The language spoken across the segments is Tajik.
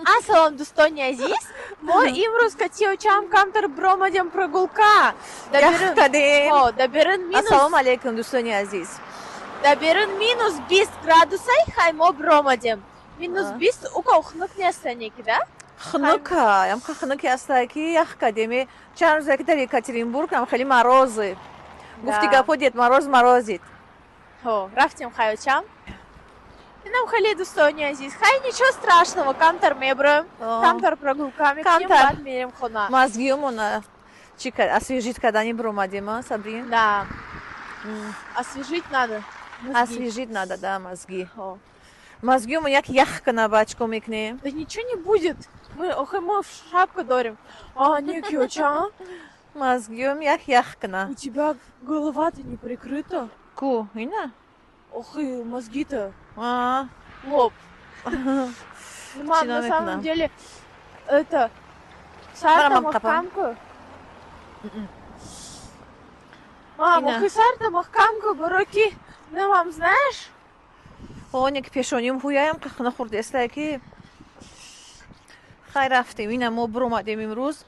Ассалом, Дустони Азиз. Мо имрӯз катиёчам камтар бромадем прогулка. Даберин минус. Ассалому алейкум, Дустони Азиз. Даберин минус 20 градусай хаймо бромадем. Минус 20 ука ухнук нестанеки, да? Хнука, ямка хнуки астаки яхкадеми. Чанд рӯзе ки дар Екатеринбург ам хеле морози. Гуфти гапо дед морозит. Рафтем хайочам. Нам хали Дустони Азиз. Хай ничего страшного, камтар меброем, камтар прогулками, камтар мерим хона. Мозгиёмона освежить кадани бромадема, Сабрин? Да. Освежить надо. Освежить надо, да, мозги. Мозгиёмон як яхкана бачко мекнем. Да ничего не будет. Мы в шапку дорим. Не киоча. Мозгиём як яхкана. У тебя голова-то не прикрыта. Ку, ина? Ох и мозги-то. Лоб. Мам, на самом деле, это... Сарта махкамка. Мам, ох и сарта махкамка, бароки. Ну, мам, знаешь? Оник пешоним хуяем, как нахурдестаки. Хай рафтем, ина мо бромадем имрӯз.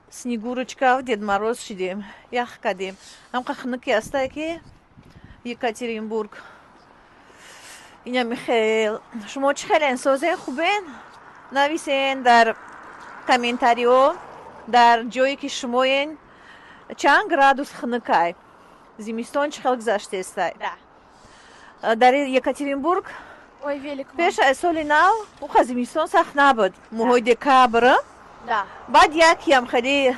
Снегурочка, Дед Мороз шидем. Яхкадем. Ам как хнуки астаки. Екатеринбург. Ина Михаил, шумо чӣ хеле инсозен хубен? Нависен дар комментариё, дар ҷое ки шумоен чанд градус хнукай? Зимистон чӣ хел гузаштестай? Да. Дар Екатеринбург Ой, велик. пеш аз соли нав уха зимистон сахт набуд. Моҳои декабр. Да. Баъд якиам хеле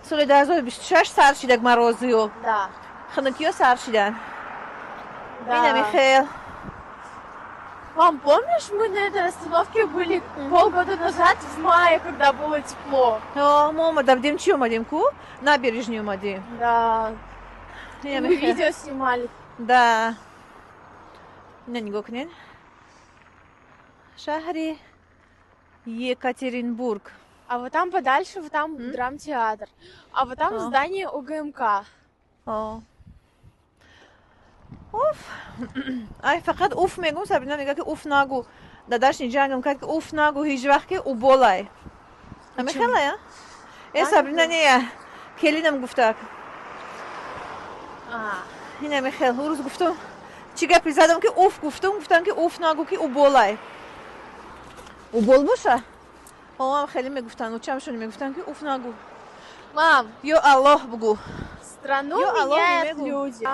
соли 2026 сар шидак морозиё. Да. Хнукиё сар шидан. Да. Ина Михаил. Мам, помнишь, мы на этой остановке были полгода назад, в мае, когда было тепло? Мама, давдем чё мадем ку? Набережную мадем. Да. Мы видео снимали. Да. Не гокнен. Шахри Екатеринбург. А вот там подальше, вот там драмтеатр. А вот там здание УГМК. Уф. Ай, фақат уф мегум, Сабрина мега ки уф нагу. Дадашни ҷангам кард ки уф нагу ҳеҷ вақт ки уболай. Мехела я? Сабрина не келинам гуфтак. Ина мехел, рӯз гуфтам. Чӣ гапи задам ки уф гуфтам ки уф нагу ки уболай. Убол боша? Мамам хеле мегуфтан, учамшон мегуфтан ки уф нагу. Мам, Ё Аллоҳ бугу. страну меняют люди.